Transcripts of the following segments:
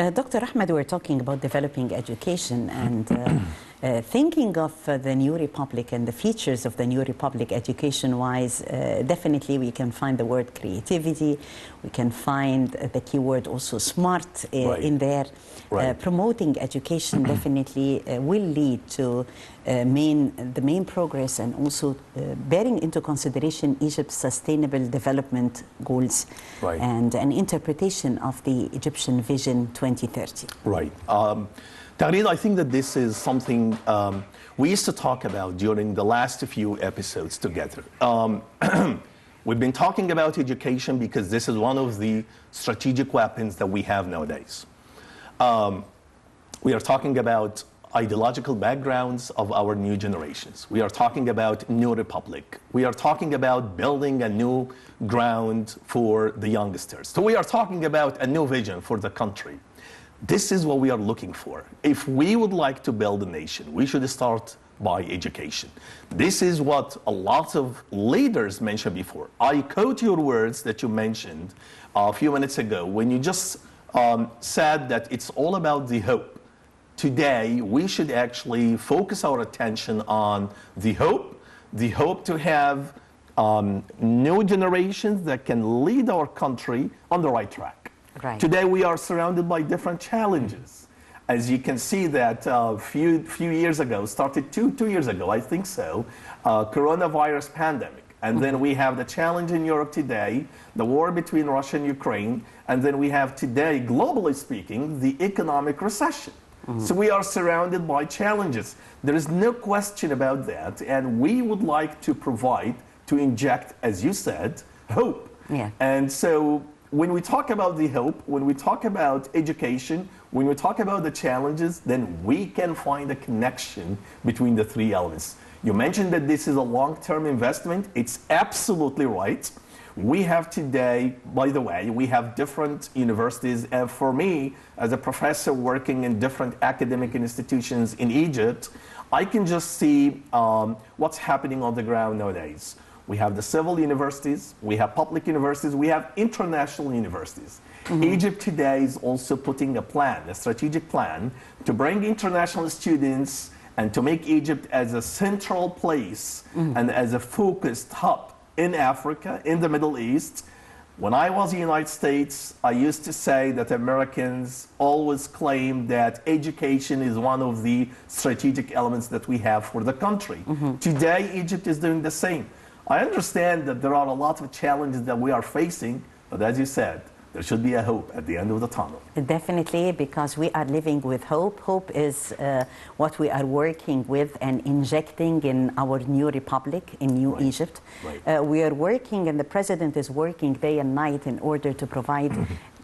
Dr. Ahmed, we're talking about developing education and thinking of the new republic and the features of the new republic education-wise, definitely we can find the word creativity, we can find the keyword also smart in there. Promoting education definitely will lead to the main progress and also bearing into consideration Egypt's sustainable development goals and an interpretation of the Egyptian Vision 2030. Right. Tagreed, I think that this is something we used to talk about during the last few episodes together. We've been talking about education because this is one of the strategic weapons that we have nowadays. We are talking about ideological backgrounds of our new generations. We are talking about new republic. We are talking about building a new ground for the youngsters. So we are talking about a new vision for the country. This is what we are looking for. If we would like to build a nation, we should start by education. This is what a lot of leaders mentioned before. I quote your words that you mentioned a few minutes ago when you just said that it's all about the hope. Today, we should actually focus our attention on the hope to have new generations that can lead our country on the right track. Today, we are surrounded by different challenges. As you can see that a few years ago, started two years ago, I think so, coronavirus pandemic. And then we have the challenge in Europe today, the war between Russia and Ukraine. And then we have today, globally speaking, the economic recession. So we are surrounded by challenges. There is no question about that. And we would like to provide, to inject, as you said, hope. And so when we talk about the hope, when we talk about education, when we talk about the challenges, then we can find a connection between the three elements. You mentioned that this is a long-term investment. It's absolutely right. We have today, by the way, we have different universities. And for me, as a professor working in different academic institutions in Egypt, I can just see what's happening on the ground nowadays. We have the civil universities, we have public universities, we have international universities. Egypt today is also putting a plan, a strategic plan, to bring international students and to make Egypt as a central place and as a focused hub in Africa, in the Middle East. When I was in the United States, I used to say that Americans always claim that education is one of the strategic elements that we have for the country. Today, Egypt is doing the same. I understand that there are a lot of challenges that we are facing, but as you said, there should be a hope at the end of the tunnel. Definitely, because we are living with hope. Hope is what we are working with and injecting in our new republic, in new Egypt. We are working, and the president is working day and night in order to provide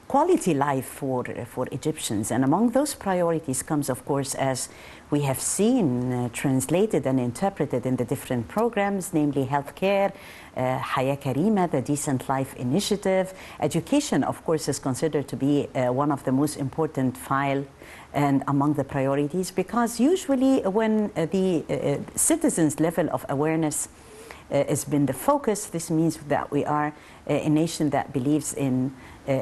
quality life for Egyptians. And among those priorities comes, of course, as we have seen translated and interpreted in the different programs, namely healthcare, Haya Karima, the Decent Life Initiative. Education, of course, is considered to be one of the most important file and among the priorities, because usually when the citizens' level of awareness has been the focus, this means that we are a nation that believes in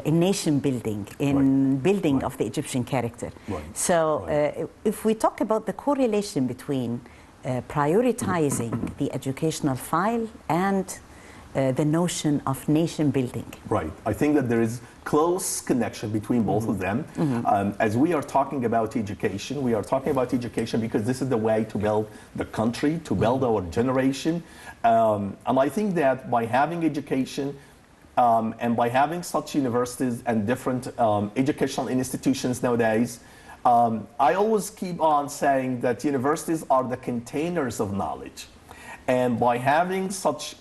nation building, in building of the Egyptian character. So if we talk about the correlation between prioritizing the educational file and the notion of nation building. I think that there is close connection between both of them. As we are talking about education, we are talking about education because this is the way to build the country, to build our generation. And I think that by having education and by having such universities and different educational institutions nowadays, I always keep on saying that universities are the containers of knowledge. And by having such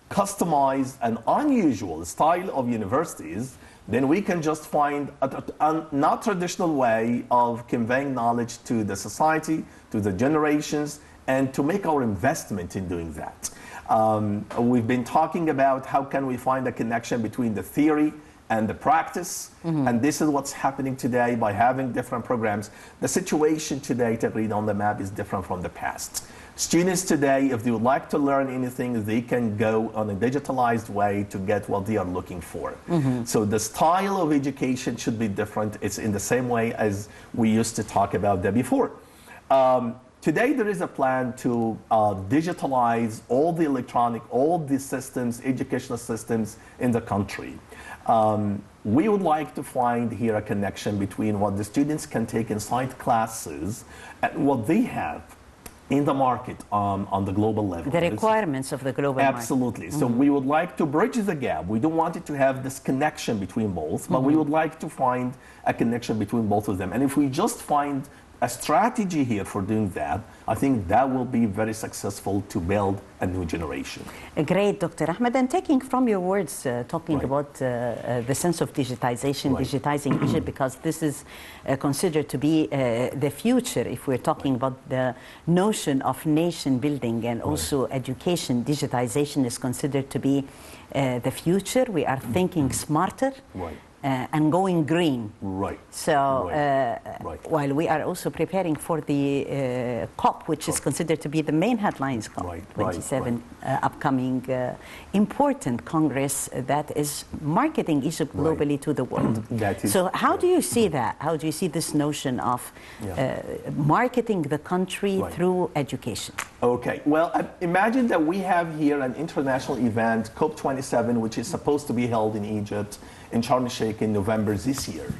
customized and unusual style of universities, then we can just find a not traditional way of conveying knowledge to the society, to the generations, and to make our investment in doing that. We've been talking about how can we find a connection between the theory and the practice. And this is what's happening today by having different programs. The situation today, to read on the map, is different from the past. Students today, if they would like to learn anything, they can go on a digitalized way to get what they are looking for. So the style of education should be different. It's in the same way as we used to talk about that before. Today, there is a plan to digitalize all the all the systems, educational systems in the country. We would like to find here a connection between what the students can take inside classes and what they have in the market on the global level. The requirements of the global market. Absolutely. So we would like to bridge the gap. We don't want it to have this connection between both, but we would like to find a connection between both of them. And if we just find a strategy here for doing that, I think that will be very successful to build a new generation. Great, Dr. Ahmed. And taking from your words, talking about the sense of digitization, digitizing Egypt, because this is considered to be the future if we're talking about the notion of nation building and also education. Digitization is considered to be the future. We are thinking smarter. And going green. So while we are also preparing for the COP, which is considered to be the main headlines, COP 27, upcoming important Congress that is marketing Egypt globally to the world. So how do you see that? How do you see this notion of marketing the country through education? Okay, well, imagine that we have here an international event, COP 27, which is supposed to be held in Egypt, in Sharm el-Sheikh in November this year.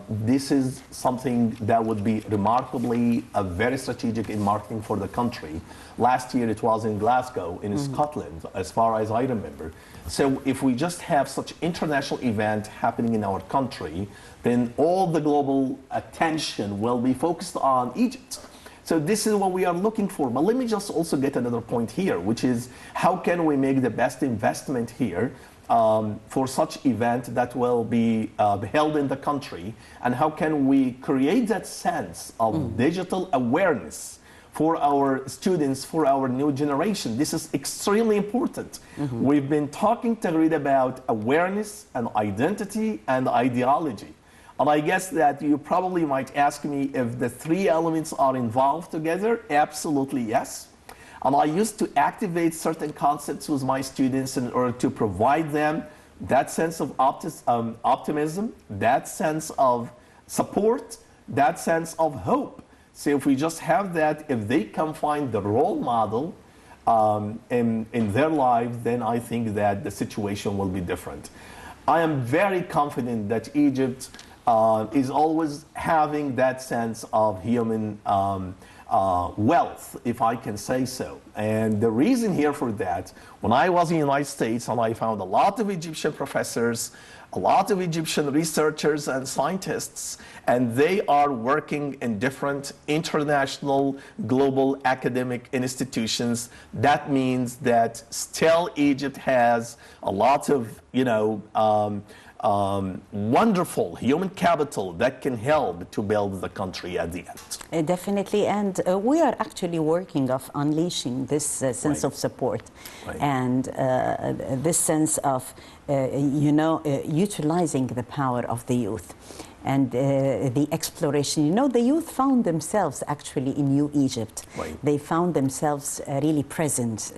This is something that would be remarkably very strategic in marketing for the country. Last year it was in Glasgow, in Scotland, as far as I remember. So if we just have such international event happening in our country, then all the global attention will be focused on Egypt. So this is what we are looking for. But let me just also get another point here, which is how can we make the best investment here for such event that will be held in the country, and how can we create that sense of digital awareness for our students, for our new generation. This is extremely important. We've been talking, Tagreed, about awareness and identity and ideology. And I guess that you probably might ask me if the three elements are involved together. Absolutely yes. And I used to activate certain concepts with my students in order to provide them that sense of optimism, that sense of support, that sense of hope. So if we just have that, if they can find the role model in their lives, then I think that the situation will be different. I am very confident that Egypt is always having that sense of human wealth, if I can say so. And the reason here for that, when I was in the United States and I found a lot of Egyptian professors, a lot of Egyptian researchers and scientists, and they are working in different international global academic institutions. That means that still Egypt has a lot of, wonderful human capital that can help to build the country at the end. Definitely, and we are actually working of unleashing this sense of support and this sense of, utilizing the power of the youth and the exploration. The youth found themselves actually in New Egypt. They found themselves really present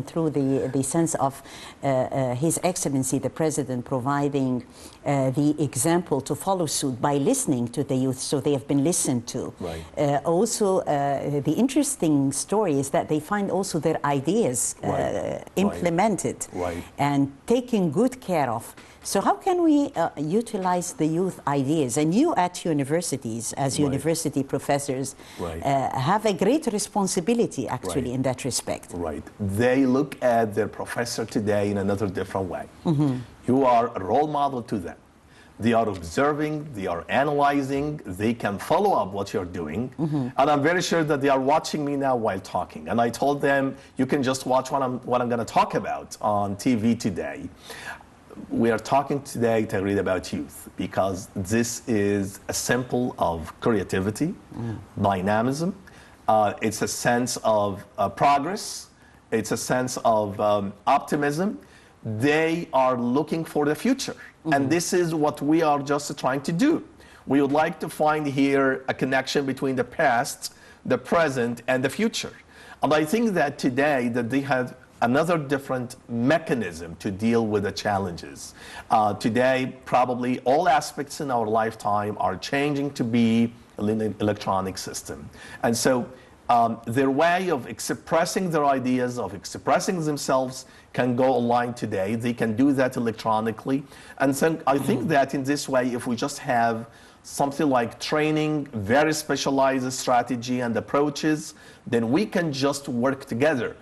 through the sense of His Excellency, the President, providing the example to follow suit by listening to the youth, so they have been listened to. Also, the interesting story is that they find also their ideas implemented and taken good care of. So how can we utilize the youth ideas? And you at universities, as university professors, have a great responsibility actually in that respect. They look at their professor today in another different way. You are a role model to them. They are observing, they are analyzing, they can follow up what you're doing. And I'm very sure that they are watching me now while talking. And I told them, you can just watch what I'm going to talk about on TV today. We are talking today, Tagreed, about youth, because this is a symbol of creativity, dynamism. It's a sense of progress. It's a sense of optimism. They are looking for the future. And this is what we are just trying to do. We would like to find here a connection between the past, the present, and the future. And I think that today that they have another different mechanism to deal with the challenges. Today, probably all aspects in our lifetime are changing to be an electronic system. And so their way of expressing their ideas, of expressing themselves can go online today. They can do that electronically. And so I think that in this way, if we just have something like training, very specialized strategy and approaches, then we can just work together.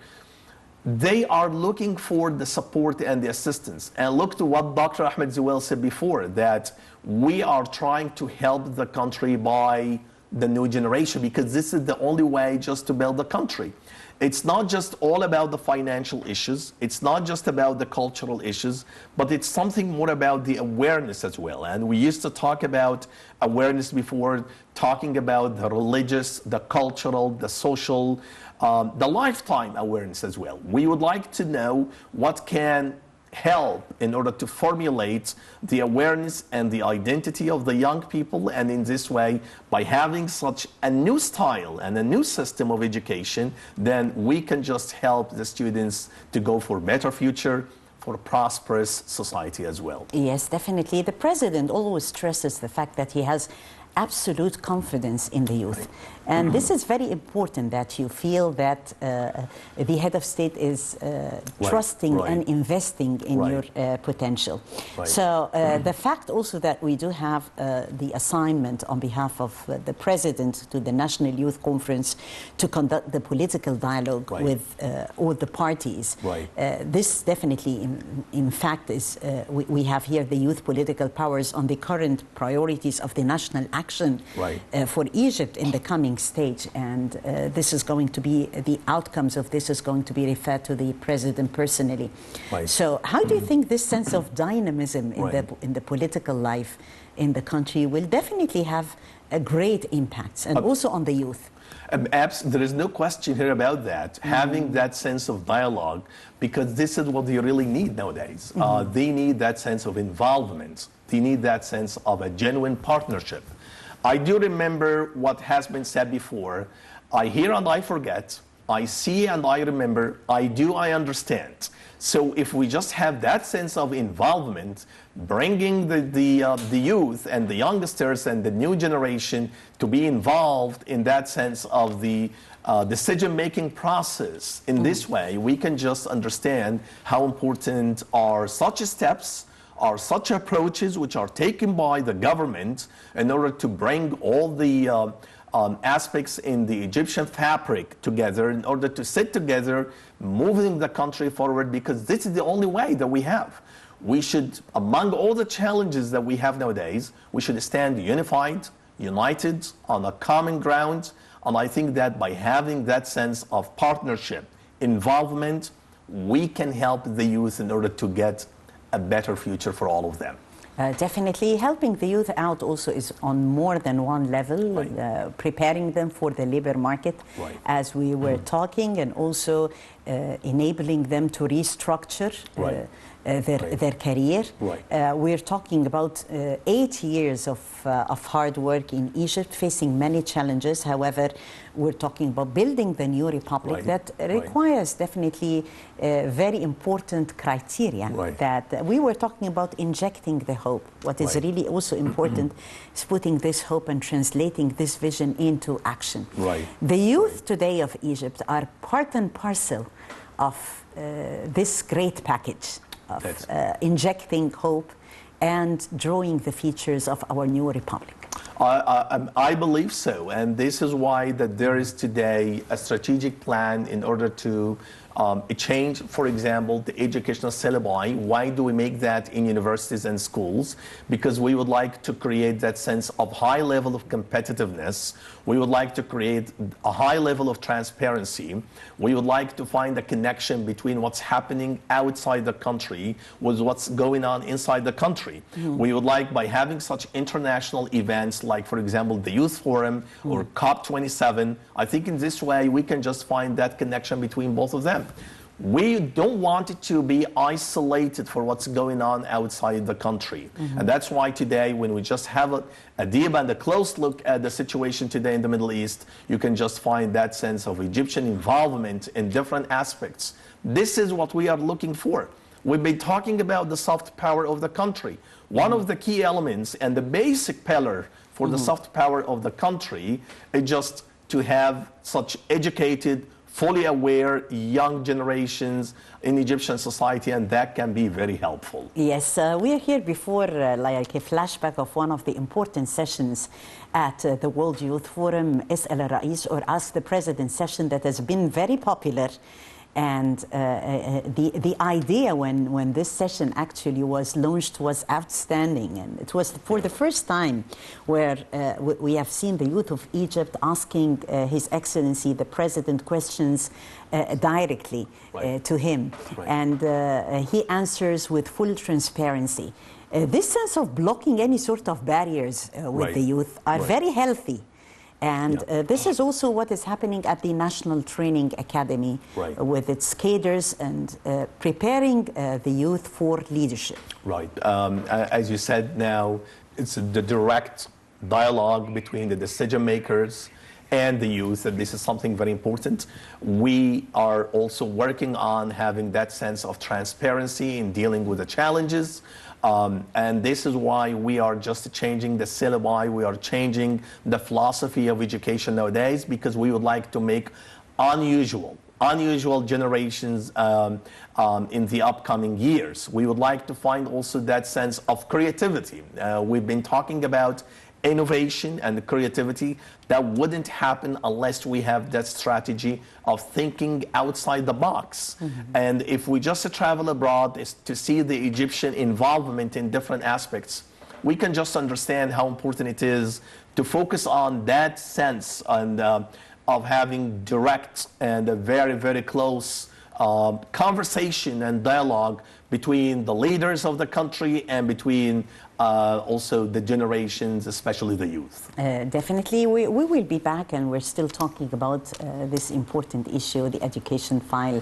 They are looking for the support and the assistance. And look to what Dr. Ahmed Tawwab said before, that we are trying to help the country by the new generation, because this is the only way just to build the country. It's not just all about the financial issues. It's not just about the cultural issues, but it's something more about the awareness as well. And we used to talk about awareness before, talking about the religious, the cultural, the social, the lifetime awareness as well. We would like to know what can help in order to formulate the awareness and the identity of the young people, and in this way, by having such a new style and a new system of education, then we can just help the students to go for a better future, for a prosperous society as well. Yes, definitely. The president always stresses the fact that he has absolute confidence in the youth. And this is very important, that you feel that the head of state is trusting and investing in your potential. So the fact also that we do have the assignment on behalf of the president to the National Youth Conference to conduct the political dialogue with all the parties. This definitely, in fact, is we have here the youth political powers on the current priorities of the national action for Egypt in the coming stage, and this is going to be, the outcomes of this is going to be referred to the president personally. So how do you think this sense of dynamism in the political life in the country will definitely have a great impact, and also on the youth? There is no question here about that, having that sense of dialogue, because this is what they really need nowadays. They need that sense of involvement. They need that sense of a genuine partnership. I do remember what has been said before. I hear and I forget. I see and I remember. I do, I understand. So if we just have that sense of involvement, bringing the youth and the youngsters and the new generation to be involved in that sense of the decision-making process, in this way, we can just understand how important are such steps, are such approaches which are taken by the government in order to bring all the aspects in the Egyptian fabric together, in order to sit together, moving the country forward, because this is the only way that we have. We should, among all the challenges that we have nowadays, we should stand unified, united, on a common ground. And I think that by having that sense of partnership, involvement, we can help the youth in order to get a better future for all of them. Definitely. Helping the youth out also is on more than one level, preparing them for the labor market, as we were talking, and also enabling them to restructure their career. We're talking about 8 years of hard work in Egypt, facing many challenges. However, we're talking about building the new republic that requires definitely very important criteria. That we were talking about injecting the hope. What is really also important is putting this hope and translating this vision into action. The youth today of Egypt are part and parcel of this great package of injecting hope and drawing the features of our new republic. I believe so, and this is why that there is today a strategic plan in order to change, for example, the educational syllabi. Why do we make that in universities and schools? Because we would like to create that sense of high level of competitiveness. We would like to create a high level of transparency. We would like to find a connection between what's happening outside the country with what's going on inside the country. We would like, by having such international events like, for example, the Youth Forum or COP27, I think in this way we can just find that connection between both of them. We don't want it to be isolated for what's going on outside the country. And that's why today, when we just have a deep and a close look at the situation today in the Middle East, you can just find that sense of Egyptian involvement in different aspects. This is what we are looking for. We've been talking about the soft power of the country. One of the key elements and the basic pillar for the soft power of the country is just to have such educated, fully aware young generations in Egyptian society, and that can be very helpful. Yes, we are here before like a flashback of one of the important sessions at the World Youth Forum, Is'al al-Rais, or Ask the President session, that has been very popular. And the idea when this session actually was launched was outstanding. And it was for the first time where we have seen the youth of Egypt asking His Excellency, the President, questions directly to him. And he answers with full transparency. This sense of blocking any sort of barriers with the youth are very healthy. And this is also what is happening at the National Training Academy with its cadres and preparing the youth for leadership. Right. As you said now, it's the direct dialogue between the decision makers and the youth, and this is something very important. We are also working on having that sense of transparency in dealing with the challenges. And this is why we are just changing the syllabi, we are changing the philosophy of education nowadays, because we would like to make unusual generations in the upcoming years. We would like to find also that sense of creativity. We've been talking about innovation and creativity. That wouldn't happen unless we have that strategy of thinking outside the box. And if we just travel abroad is to see the Egyptian involvement in different aspects, we can just understand how important it is to focus on that sense and of having direct and a very, very close conversation and dialogue between the leaders of the country and between also the generations, especially the youth. Definitely, we will be back, and we're still talking about this important issue, the education file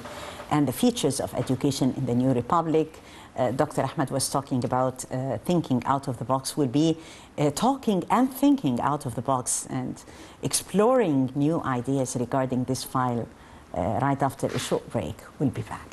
and the features of education in the new republic. Dr. Ahmad was talking about thinking out of the box. We'll be talking and thinking out of the box and exploring new ideas regarding this file right after a short break. We'll be back.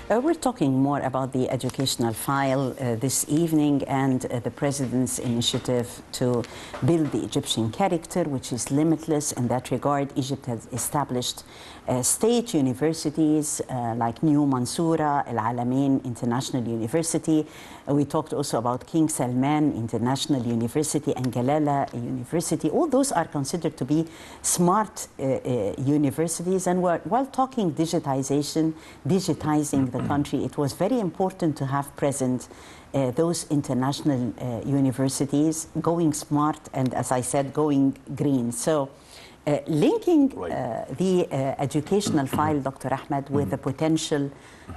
We're talking more about the educational file this evening and the President's initiative to build the Egyptian character, which is limitless. In that regard, Egypt has established state universities like New Mansoura, Al Alamein International University. We talked also about King Salman International University and Galala University. All those are considered to be smart universities. And while talking digitizing the country, it was very important to have present those international universities going smart and, as I said, going green. So linking the educational file, Dr. Ahmad, with the potential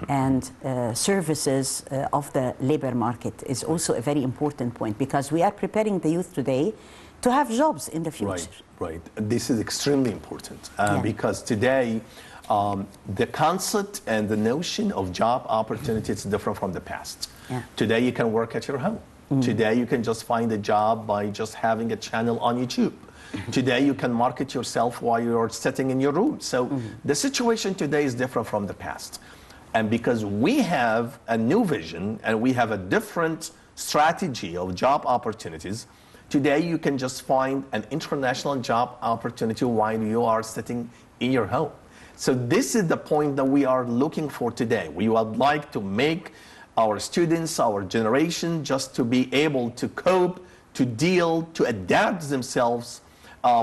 and services of the labor market is also a very important point, because we are preparing the youth today to have jobs in the future. Right. This is extremely important because today the concept and the notion of job opportunity is different from the past. Today you can work at your home. Today you can just find a job by just having a channel on YouTube. Today you can market yourself while you're sitting in your room. So the situation today is different from the past. And because we have a new vision and we have a different strategy of job opportunities, today you can just find an international job opportunity while you are sitting in your home. So this is the point that we are looking for today. We would like to make our students, our generation, just to be able to cope, to deal, to adapt themselves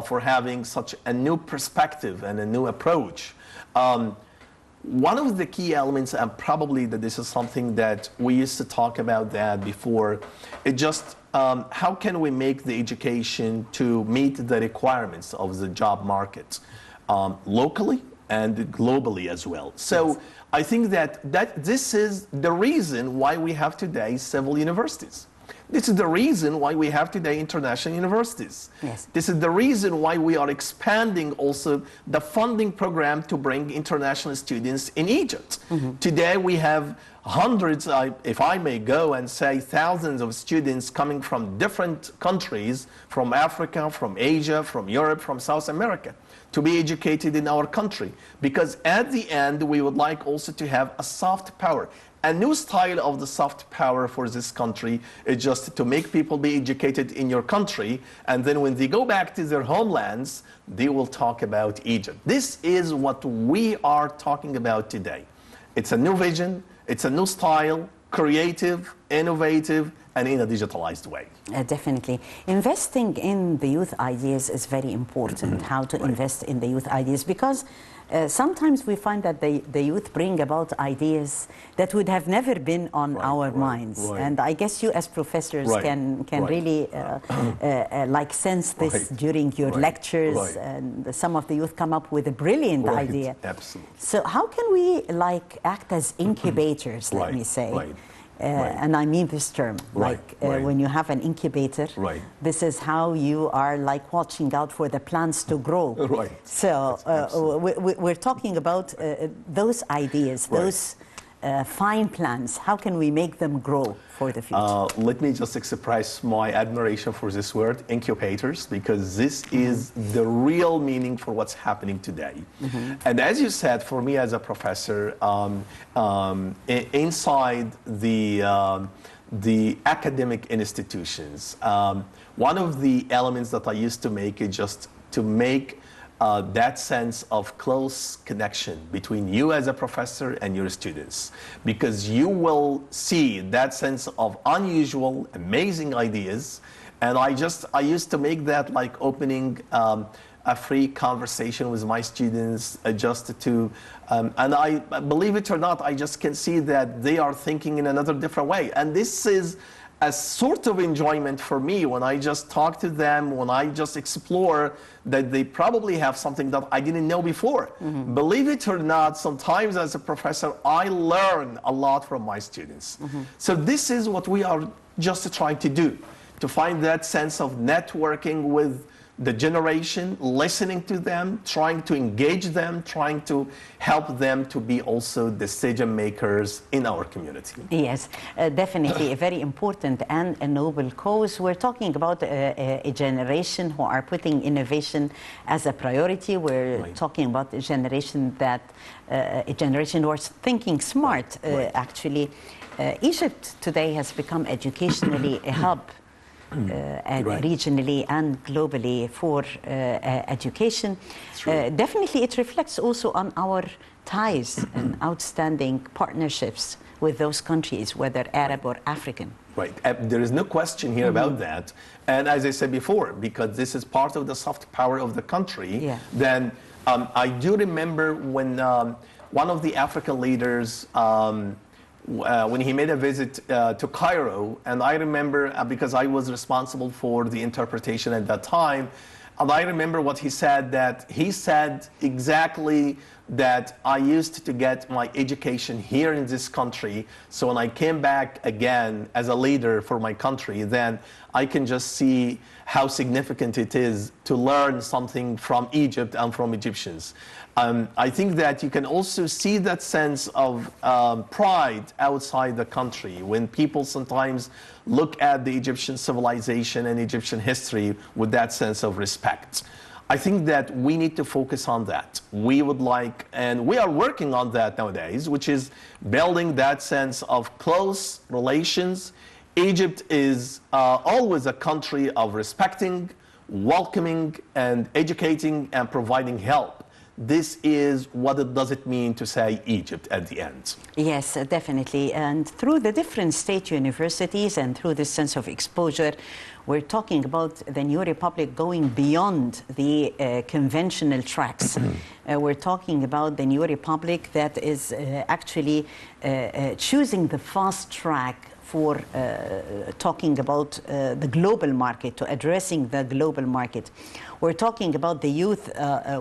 for having such a new perspective and a new approach. One of the key elements, and probably that this is something that we used to talk about that before, it just how can we make the education to meet the requirements of the job market locally and globally as well. So I think that this is the reason why we have today civil universities. This is the reason why we have today international universities. This is the reason why we are expanding also the funding program to bring international students in Egypt. Today we have hundreds, if I may go and say thousands of students coming from different countries, from Africa, from Asia, from Europe, from South America, to be educated in our country. Because at the end, we would like also to have a soft power. A new style of the soft power for this country is just to make people be educated in your country, and then when they go back to their homelands, they will talk about Egypt. This is what we are talking about today. It's a new vision, it's a new style, creative, innovative, and in a digitalized way. Definitely. Investing in the youth ideas is very important, how to invest in the youth ideas, because sometimes we find that the youth bring about ideas that would have never been on our minds. And I guess you as professors can really like sense this during your lectures, and some of the youth come up with a brilliant idea. Absolutely. So how can we like act as incubators, let me say? And I mean this term, when you have an incubator, this is how you are like watching out for the plants to grow. So we're talking about those ideas, those fine plants. How can we make them grow for the future? Let me just express my admiration for this word, incubators, because this is the real meaning for what's happening today. And as you said, for me as a professor, inside the academic institutions, one of the elements that I used to make is just to make that sense of close connection between you as a professor and your students, because you will see that sense of unusual, amazing ideas. And I used to make that like opening a free conversation with my students, just to, and I believe it or not, I just can see that they are thinking in another different way. And this is a sort of enjoyment for me when I just talk to them, when I just explore that they probably have something that I didn't know before. Believe it or not, sometimes as a professor, I learn a lot from my students. So this is what we are just trying to do, to find that sense of networking with the generation, listening to them, trying to engage them, trying to help them to be also decision makers in our community. Yes, definitely a very important and a noble cause. We're talking about a generation who are putting innovation as a priority. We're talking about a generation that who is thinking smart. Actually, Egypt today has become educationally a hub. And regionally and globally for education. Definitely it reflects also on our ties and outstanding partnerships with those countries, whether Arab or African. Right. There is no question here about that. And as I said before, because this is part of the soft power of the country, then I do remember when one of the African leaders when he made a visit to Cairo, and I remember, because I was responsible for the interpretation at that time, and I remember what he said, that he said exactly that I used to get my education here in this country, so when I came back again as a leader for my country, then I can just see how significant it is to learn something from Egypt and from Egyptians. I think that you can also see that sense of pride outside the country when people sometimes look at the Egyptian civilization and Egyptian history with that sense of respect. I think that we need to focus on that. We would like, and we are working on that nowadays, which is building that sense of close relations. Egypt is always a country of respecting, welcoming, and educating and providing help. This is what it does it mean to say Egypt at the end. Yes, definitely. And through the different state universities and through this sense of exposure, we're talking about the new republic going beyond the conventional tracks. We're talking about the new republic that is actually choosing the fast track for talking about the global market, to addressing the global market. We're talking about the youth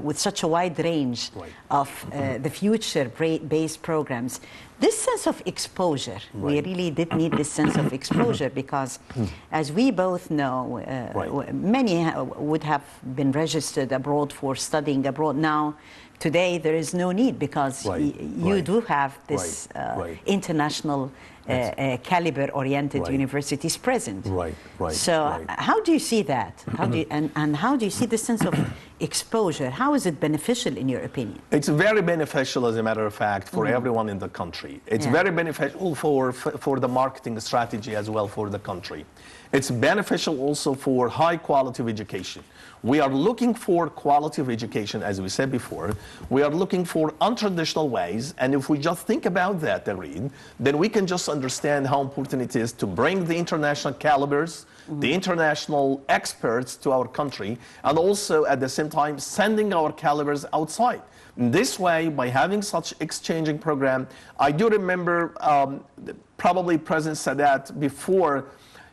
with such a wide range of the future-based programs. This sense of exposure, we really did need this sense of exposure because, as we both know, many would have been registered abroad for studying abroad. Now, today, there is no need because you do have this international caliber-oriented universities present. So how do you see that? How do you, and how do you see the sense of exposure? How is it beneficial in your opinion? It's very beneficial, as a matter of fact, for everyone in the country. It's very beneficial for the marketing strategy as well for the country. It's beneficial also for high quality of education. We are looking for quality of education, as we said before. We are looking for untraditional ways, and if we just think about that, Irene, then we can just understand how important it is to bring the international calibers, the international experts to our country, and also at the same time sending our calibers outside. This way, by having such exchanging program, I do remember probably President Sadat before,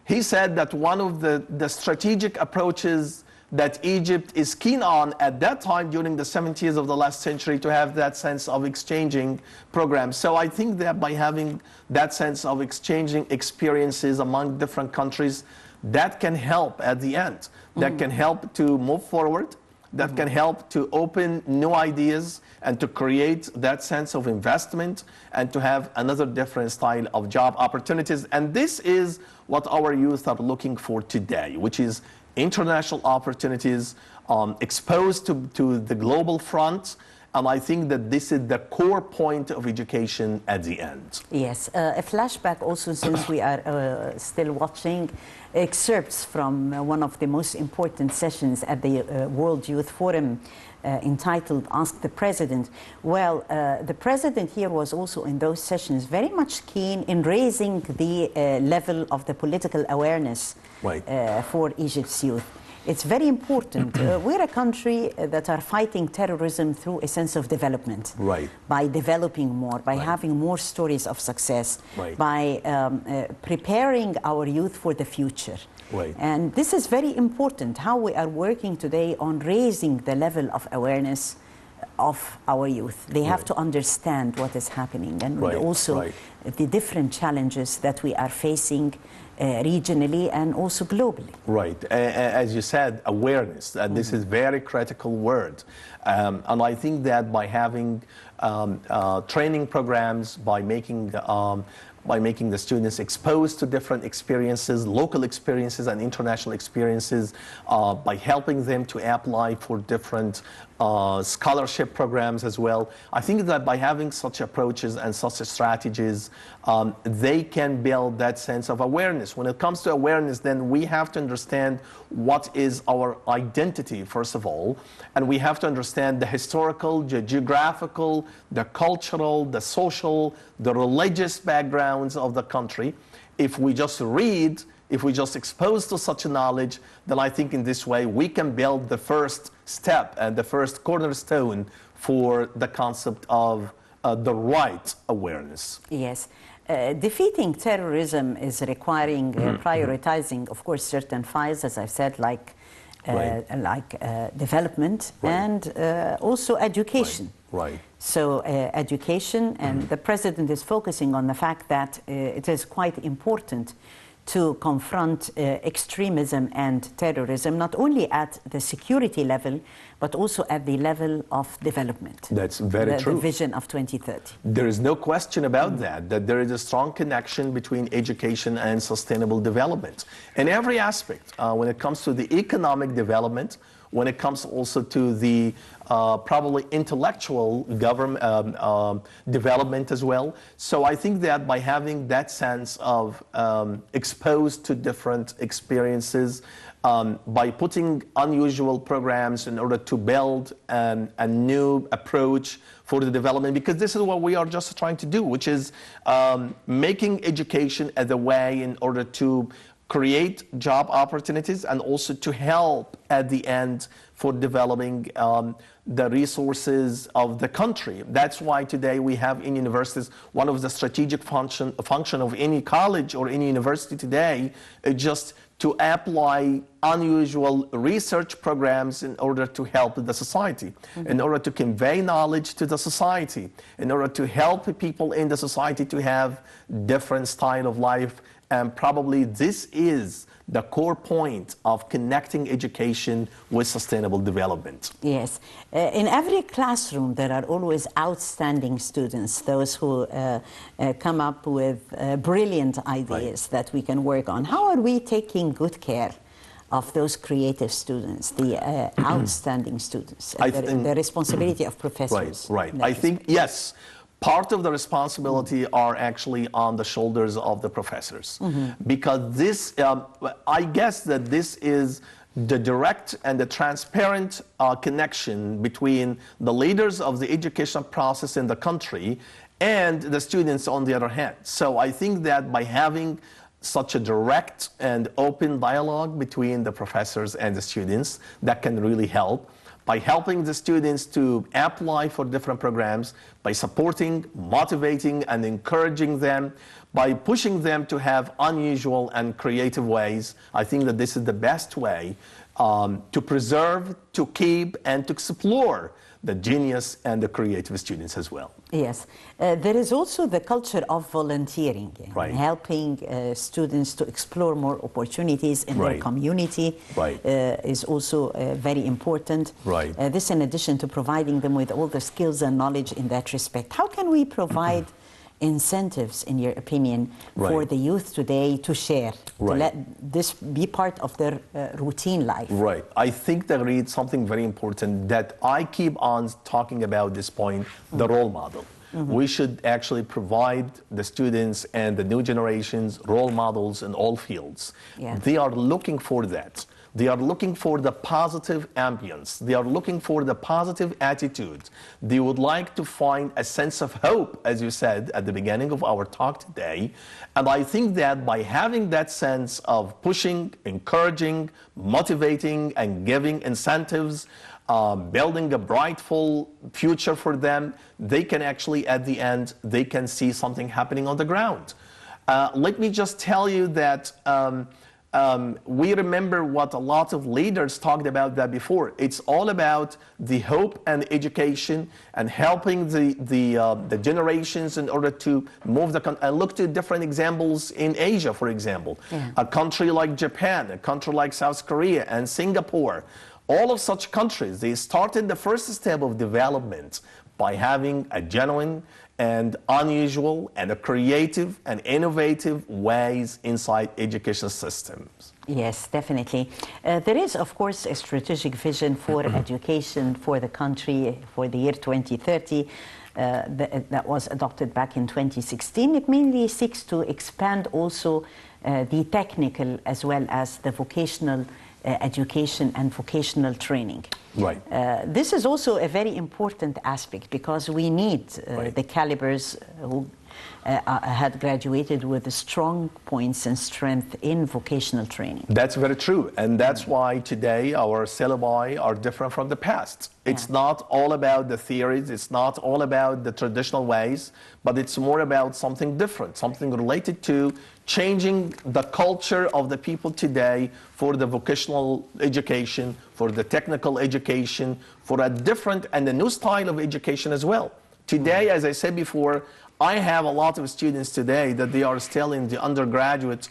he said that one of the strategic approaches that Egypt is keen on at that time during the 70s of the last century to have that sense of exchanging programs. So I think that by having that sense of exchanging experiences among different countries, that can help at the end. That can help to move forward. That can help to open new ideas and to create that sense of investment and to have another different style of job opportunities. And this is what our youth are looking for today, which is international opportunities exposed to the global front. And I think that this is the core point of education at the end. Yes, a flashback also, since we are still watching excerpts from one of the most important sessions at the World Youth Forum entitled Ask the President. Well, the President here was also in those sessions very much keen in raising the level of the political awareness for Egypt's youth. It's very important. We're a country that are fighting terrorism through a sense of development. By developing more, by having more stories of success, by preparing our youth for the future. And this is very important, how we are working today on raising the level of awareness of our youth. They have to understand what is happening, and also the different challenges that we are facing regionally and also globally. Right. As you said, awareness, and this is very critical word. And I think that by having training programs, by making the students exposed to different experiences, local experiences and international experiences, by helping them to apply for different scholarship programs as well. I think that by having such approaches and such strategies, they can build that sense of awareness. When it comes to awareness, then we have to understand what is our identity, first of all, and we have to understand the historical, the geographical, the cultural, the social, the religious backgrounds of the country. If we just read, if we just expose to such a knowledge, then I think in this way we can build the first step and the first cornerstone for the concept of the right awareness. Yes. Defeating terrorism is requiring prioritizing, of course, certain files, as I've said, like development and also education. Right. So education, and the President is focusing on the fact that it is quite important to confront extremism and terrorism, not only at the security level, but also at the level of development. That's very true. The vision of 2030. There is no question about that there is a strong connection between education and sustainable development. In every aspect, when it comes to the economic development, when it comes also to the probably intellectual development as well. So I think that by having that sense of exposed to different experiences, by putting unusual programs in order to build a new approach for the development, because this is what we are just trying to do, which is making education as a way in order to create job opportunities and also to help at the end for developing the resources of the country. That's why today we have in universities, one of the strategic function of any college or any university today is just to apply unusual research programs in order to help the society, in order to convey knowledge to the society, in order to help people in the society to have different style of life. And probably this is the core point of connecting education with sustainable development. Yes. In every classroom, there are always outstanding students, those who come up with brilliant ideas that we can work on. How are we taking good care of those creative students, the outstanding students, the responsibility of professors? Right. I think, yes. Part of the responsibility are actually on the shoulders of the professors, because this, I guess that this is the direct and the transparent connection between the leaders of the education process in the country and the students on the other hand. So I think that by having such a direct and open dialogue between the professors and the students, that can really help. By helping the students to apply for different programs, by supporting, motivating, and encouraging them, by pushing them to have unusual and creative ways, I think that this is the best way to preserve, to keep, and to explore the genius and the creative students as well. Yes. There is also the culture of volunteering, helping students to explore more opportunities in their community is also very important. This in addition to providing them with all the skills and knowledge in that respect. How can we provide incentives, in your opinion, for the youth today to share, to let this be part of their routine life? I think that it's something very important that I keep on talking about this point, the role model. We should actually provide the students and the new generations role models in all fields. They are looking for that. They are looking for the positive ambience. They are looking for the positive attitude. They would like to find a sense of hope, as you said at the beginning of our talk today. And I think that by having that sense of pushing, encouraging, motivating, and giving incentives, building a brightful future for them, they can actually, at the end, they can see something happening on the ground. Let me just tell you that we remember what a lot of leaders talked about that before. It's all about the hope and education and helping the generations in order to move the country. And look to different examples in Asia, for example. Yeah. A country like Japan, a country like South Korea and Singapore. All of such countries, they started the first step of development by having a genuine and unusual and a creative and innovative ways inside education systems. Yes, definitely. There is, of course, a strategic vision for education for the country for the year 2030 that was adopted back in 2016. It mainly seeks to expand also the technical as well as the vocational education and vocational training. Right. This is also a very important aspect because we need the calibers who had graduated with strong points and strength in vocational training. That's very true, and that's why today our syllabi are different from the past. It's not all about the theories, it's not all about the traditional ways, but it's more about something different, something related to changing the culture of the people today for the vocational education, for the technical education, for a different and a new style of education as well. Today, as I said before, I have a lot of students today that they are still in the undergraduate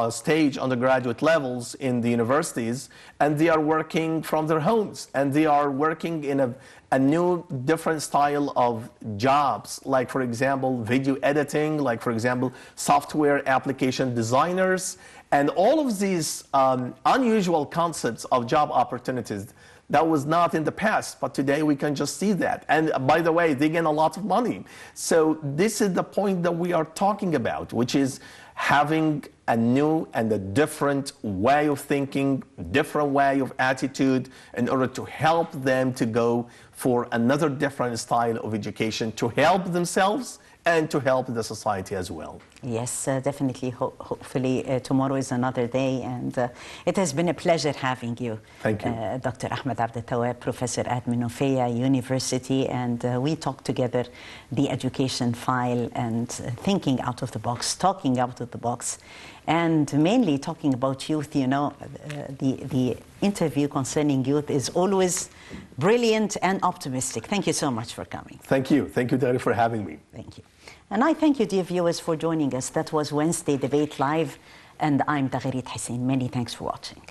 stage, undergraduate levels in the universities, and they are working from their homes, and they are working in a new, different style of jobs, like, for example, video editing, like, for example, software application designers, and all of these unusual concepts of job opportunities. That was not in the past, but today we can just see that. And by the way, they gain a lot of money. So this is the point that we are talking about, which is having a new and a different way of thinking, different way of attitude in order to help them to go for another different style of education to help themselves and to help the society as well. Yes, definitely. Hopefully tomorrow is another day, and it has been a pleasure having you. Thank you. Dr. Ahmad Abdel Tawwab, Professor at Minofeya University, and we talked together the education file and thinking out of the box, talking out of the box, and mainly talking about youth. You know, the interview concerning youth is always brilliant and optimistic. Thank you so much for coming. Thank you. Thank you, Dari, for having me. Thank you. And I thank you, dear viewers, for joining us. That was Wednesday Debate Live, and I'm Dagherit Hussein. Many thanks for watching.